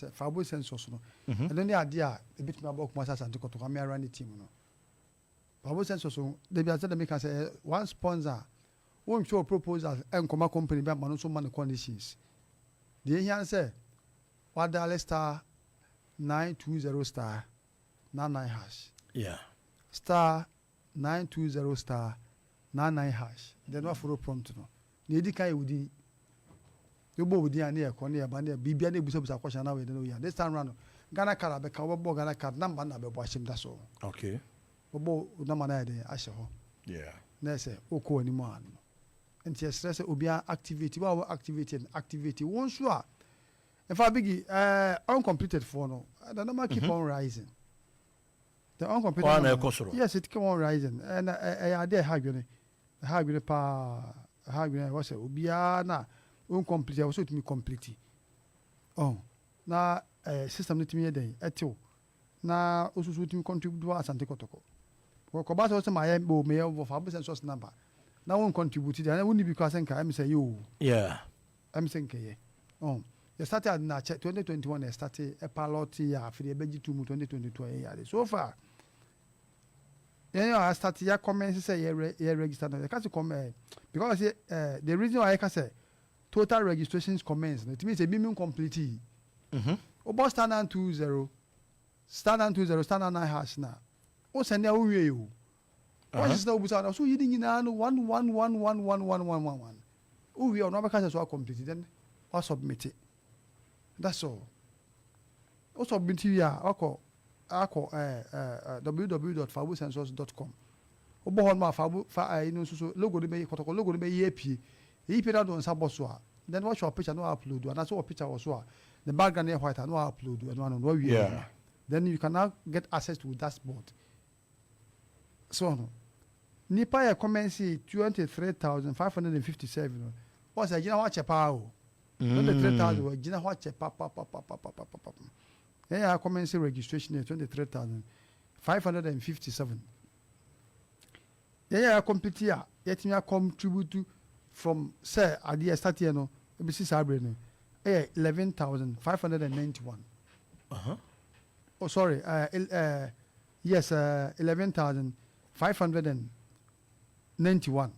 Fabu Census no. And then the idea a bit more about Asante Kotoko. I run the team no. Fabu Census they be said make say one sponsor won't show proposals and come company be Manu so many conditions. The here say what dial star 920 star 99 hash. Yeah. Star 920 star 99 hash. Then what for prompt no. The edika wudi you bo wudi ani e ko ne e ba ne bibia na ebusa question na we dey no ya. This time round Ghana card be ka wo Ghana card number na be bo ashim da so. Okay. Bo number na dey ahye ho. Yeah. Na say okọ ani mu an. Enti stress obi activity wa activity won sure. If I big uncompleted for no, the number keep on rising. The uncompleted number, yes, it keep on rising. And I there hagune pa hagune was obia na uncompleted also to me complete. Oh, na system need to me dey eto. Na osusu to me contribute to Asante Kotoko. Ko ba so my bo me of Fabu Census number. Na won contribute there. Na won because I say you. Yeah. I'm saying ke. Oh. You started na 2021 I started a pilot year for the beji 2022 year. So far, I started ya comments say you register now. You can't come because the reason why I can say total registrations commence. It means a minimum complete. About standard 20, standard 9 hash now. O send ya uwe you. What is now busa? So you didn't know 111111111. Uwe on number cases so complete then or submit it. That's all. Also, submit here. www.fabucensus.com. Obohon ma fabu so logo de be Kotoko logo de be EP. EP that don saboswa. Then watch your picture no upload and that's what picture was so. The background here white no upload and one no we. Yeah. Then you can now get access to dashboard. So no. Nipa ya comments 23,557. What's a general watch power? 23,000 Gina watch papa. Yeah, commencing registration is 23,557. Yeah, complete here. Yet me contribute to from say at the start here no. ABC Sabre no. 11,591. Oh sorry. Yes. 11,591.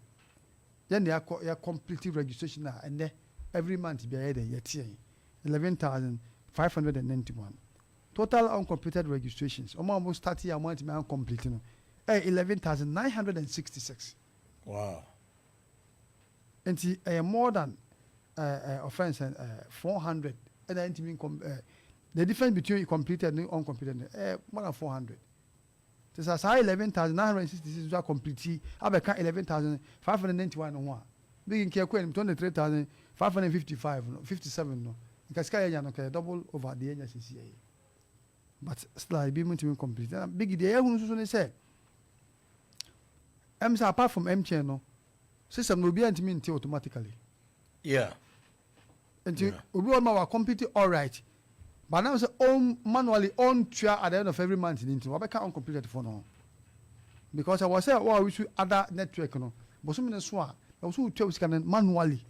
Then they are complete registration now and then. Every month be ahead yet 11,591. Total uncompleted registrations. Almost 30 a month me incomplete. 11,966. Wow. And more than offense 400. And the difference between completed and uncompleted more than 400. So as high 11,966 is complete. I become 11,591 on one. Big in care 23,555 no 57 no because kaya no double over the agency but still I be to complete big the ehun so say apart from MTN no system no be anti automatically and obi on my complete all right but now say on manually on try at the end of every month into we can uncompleted for no because I was say we should other network no but so many so also tell scan manually.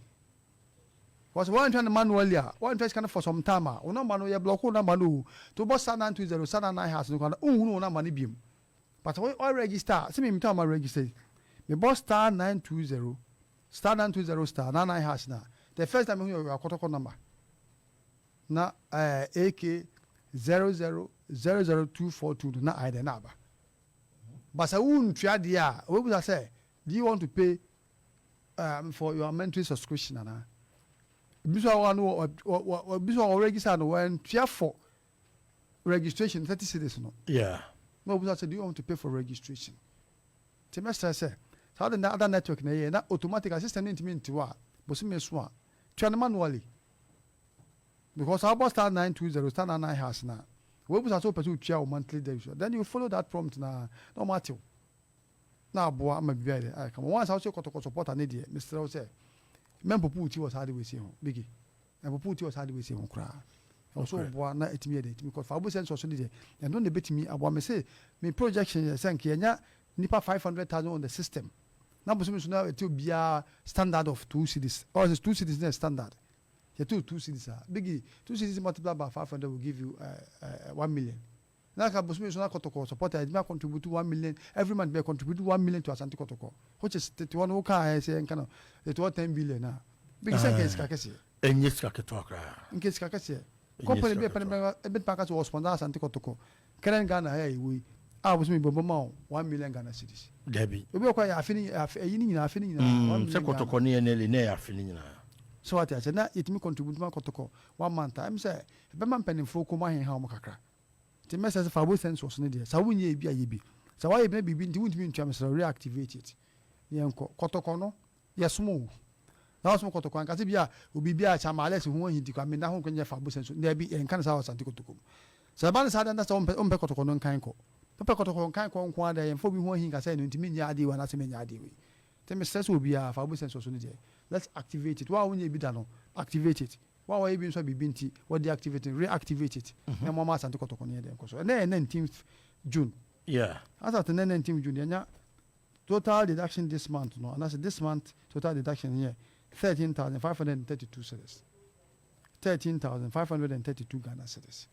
Was one trying manually, one try scan for some time. No manual block no manu to boss 720 9 has no no money beam. But when I register, see me time I register. Me boss star 920 star 920 star 99 has now. The first time you have Kotoko number. Na AK 000242 na I the number. But I won't try there. What would I say? Do you want to pay for your monthly subscription and register when for registration 30 cedis no. Yeah. No, but I said, do you want to pay for registration? Semester say, so the other network na na automatic system into me into what? But me so try manually. Because our boss star 920 star 99 has now. We was also pursue chair monthly division. Then you follow that prompt na no matter. Now, boy, I'm a very come once I also Kotoko support an idiot. Mr. say, member Puti was hard with you, Biggie. And Puti was hard with you, cry. Also, boy, not at me, because Fabu Census and don't debate me. I want to say, my projection is Kenya, Nipa 500,000 on the system. Now, now it will be a standard of 2 cities, or is 2 cities standard. You 2 cities. Biggie 2 cities multiplied by 500 will give you 1 million. Now, Bosumi so Kotoko supporter may contribute to 1 million every month. May contribute 1 million to Asante Kotoko, which is 31 who can say and kind of it was 10 billion now. Big case Kakasi. And yes, Kakatoka. In case Kakasi. Company be a bit package was sponsor Asante Kotoko. Karen Ghana, hey, we was me Boboma 1 million Ghana cities. Debbie. We were quite a finning, a finning, Kotoko near finning. So I said, now it may contribute to Kotoko 1 month. I'm say, Beman penny for Kuma and Hamakaka. The message of Fabu Census needed. So when ye be a ye. So why maybe been doing me in terms of reactivate it. Yanko Kotokono, yes, smooth. Now, some Kotoko and Casibia will be a chamales who want to come in now. Can you Fabu Census? There be in Kansas or Santicotukum. So about had that's on Pecotocon and Kanko. Pecotocon Kanko and for me when he can say to me, Yadi, when I say Yadi. The message will be a Fabu Census. Let's activate it. Why won't you be done? Activate it. Why are you being so binti? What deactivate reactivate it? And Mama Santa Kotoko near them. And then 19th June. Yeah. As at the 19th June, total deduction this month. No, and that's this month total deduction here 13,532 cedis. 13,532 Ghana cedis.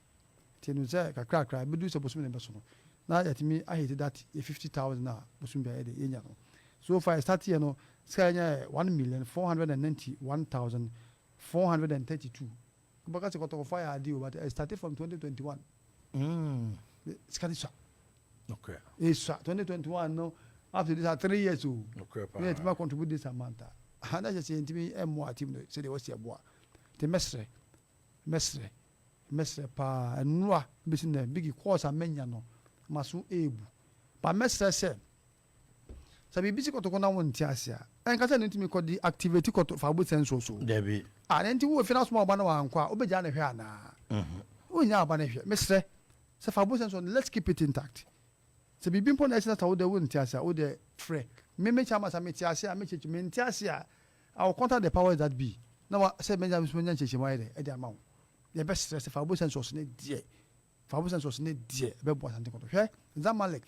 Tenuze kakra be do supposed to be beso. Now that me I hate that 50,000 now. Busum be the enya no. So far I start here no. Skanya 1,491,432. Because I got to fire deal, but I started from 2021. Skadisha. Okay. It's 2021. No, after this, 3 years old. Okay. We had to contribute this amount. And I just say to me, M1 team say they was here. The mestre, pa, and noa, missing the big course and menano, masu ebu. But mestre said, so we busy to go now on Tiasia. And Casan into me called the activity for Fabu Census. Debbie. And then you finance more banana and qua, Obejana Hiana. We now banana, Mister. So Fabu Census, let's keep it intact. So be been put as that all the wooden Tiasia, all the free. Meme Chamas, I make Tiasia, I make it mean Tiasia. I'll contact the powers that be. Now I said, Benjamin Swinyan, at the amount. The best stress Fabu Census, dear. Fabu Census, dear, Bebo Santi Koto. Zamalek.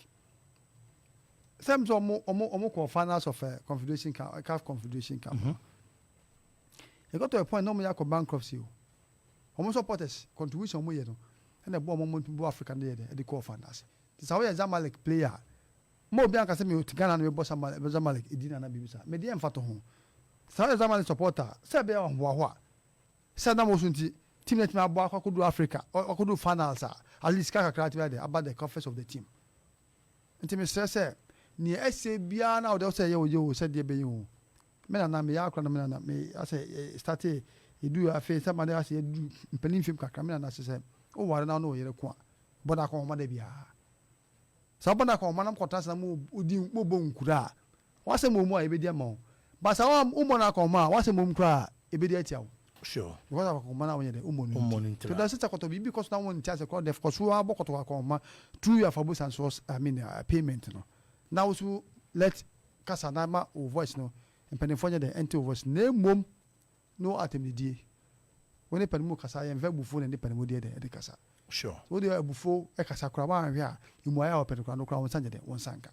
Some more finance of Confederation CAF Confederation Camp. You got to a point normally I could bankruptcy. Almost supporters contribution more and the bomb moment to African day at the core finance. This how a Zamalek player. More Bianca sent me to Ghana and boss Zamalek, Edina and Abisa. Median Fato home. So Zamalek supporter, Sabia on Wawa. Sadam Mosunti, team that my boy could do Africa or could do finals. At least Kaka about the conference of the team. And Timmy says, ni ese bia na o say yo said dey be you me na me ya akra na me I say start e do afi say man say do mpanin film kakra me na say o ware na no yere ko boda ko ma da bia sa boda ko ma na kwata sa mo odi mo bo nkura wa say mo mu a e be dia ma ba sa o mo na ko ma wa say mo nkura e be dia tia sure because ko ma na wo yede o mo ni to da say ko to bi because na won tia say ko def ko so abokoto ko ma through your Fabu Census payment no. Now so let Casanama or voice no and Penifania the enter voice name mum no atem the day. When a penmu Casa and very buffon and the penmudia de Casa. Sure. So they are buffo a Casa Craba here in my Penacano Crown Sunday one sanka.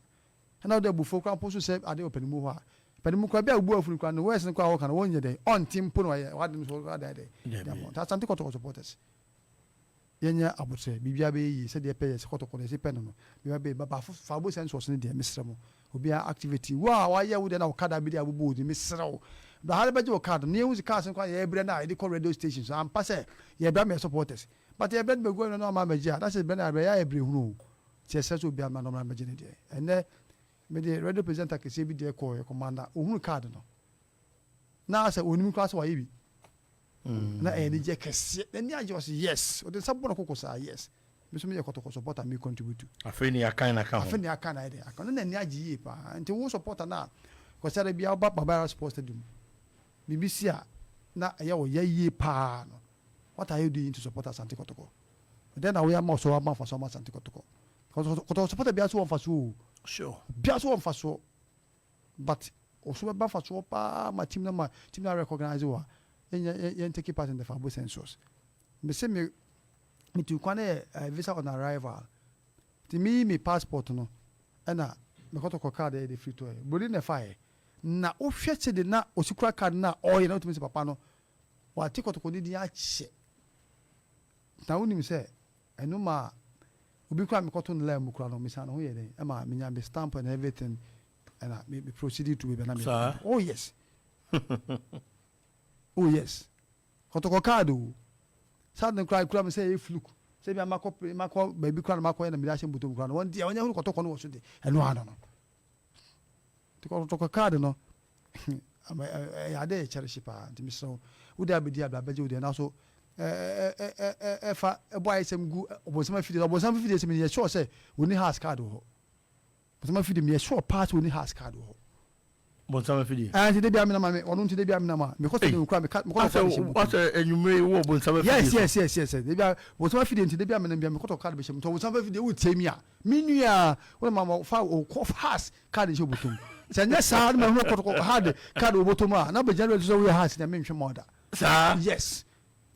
And now the buffo crown post said I do Penmua. Penmucabia wolf in Crown West and Crown can 1 day on Tim Puno. What that day? That's Anticoto supporters. Yenya abuse bibia be said the pay Kotoko de penno bibia be baba Fabu Census ne de misramo obi activity wa ya wo de na okada bi de abubu de misrawo the halabaje okada ne use cars kwa ya ebre na e call radio stations am pass ye bra me supporters but ye bra me go no ma magia that is bra na ya ebre hunu ti ese so bia ma no ma magia ne de ene me de radio presenter ke se bi de call commander ohunu card no na say onim class wa yi bi na any je kese then ya just yes o de sabon ko sa yes me so me Kotoko support and me contribute to afeni akan account afeni akan ide akan na ni agiye pa nti wo support na ko sare bia oba baba sports stadium BBC na ya wo ye pa no what are you doing to support Asante Kotoko then we are more so about for some Asante Kotoko Kotoko support bia so on faso sure bia so on faso but also ba faso pa ma team na recognize wa yen take part in the Fabu Census. Me say me to kwane visa on arrival. To me passport no. Na me Kotoko card dey free to. Body na fire. Na o hwete de na osikura card na o ye na to me say papa no. wa ti Kotoko ni dia che na wonim say eno ma obi kwa me koto no la mu kura no me sa no ho ye den e ma me nya be stamp and everything and me proceed to be na me oh yes oh yes Kotoko card o sa den kura me say e fluke say bi amako baby kura na mako na me da hye butom kura no won dia wonya hu Kotoko no wo so de eno ano no ti Kotoko card no ya de cherish pa nti me so wo da be dia bla beje wo de na so fa boy sem gu obosama fide sem ye sure say we ni has card ho obosama fide me sure part we ni has card ho Bonsama fidi. And they be amina ma me onu nti they be amina ma because they kura me what enyume wo bonsama fidi. Yes they be bonsama fide nti they be amina me koto card be shem to bonsama fide wo temi a menua wo mama fa o cough has card she botum senya sa na ho koto hard card wo botum a na be general so we has na me nhwe moda yes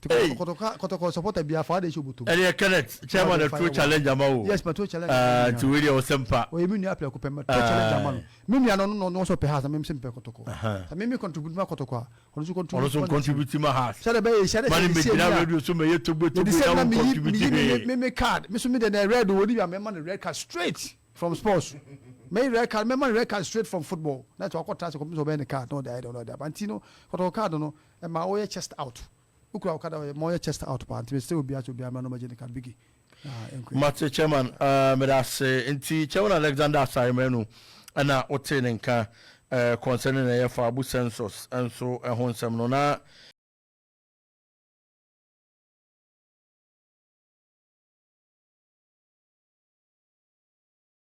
Kotoko supporter bia for dey shobutu. Elie Kenneth, chairman of True Challenge Amao. Yes, but True Challenge. To really Osempa. O emi nu apply ko pema True Challenge Amao. Mimi no so pe ha mimi se pe Kotoko. Ta mimi contribute ma Kotoko a. Ono so contribute ma ha. Share be share. Mani me na radio so me yeto na contribute. Me card. Me so me the red o di me man the red card straight from sports. Me red card, me man red card straight from football. That's what Kotoko come so be the card no I don't know that. Antino Kotoko card no e ma o chest out. Ukura okada more chest out part we still be at to be no major can bigi Mate chairman me da say enti chairman Alexander Simon ana ote nenka concerning the Fabu census and so ehonsem no na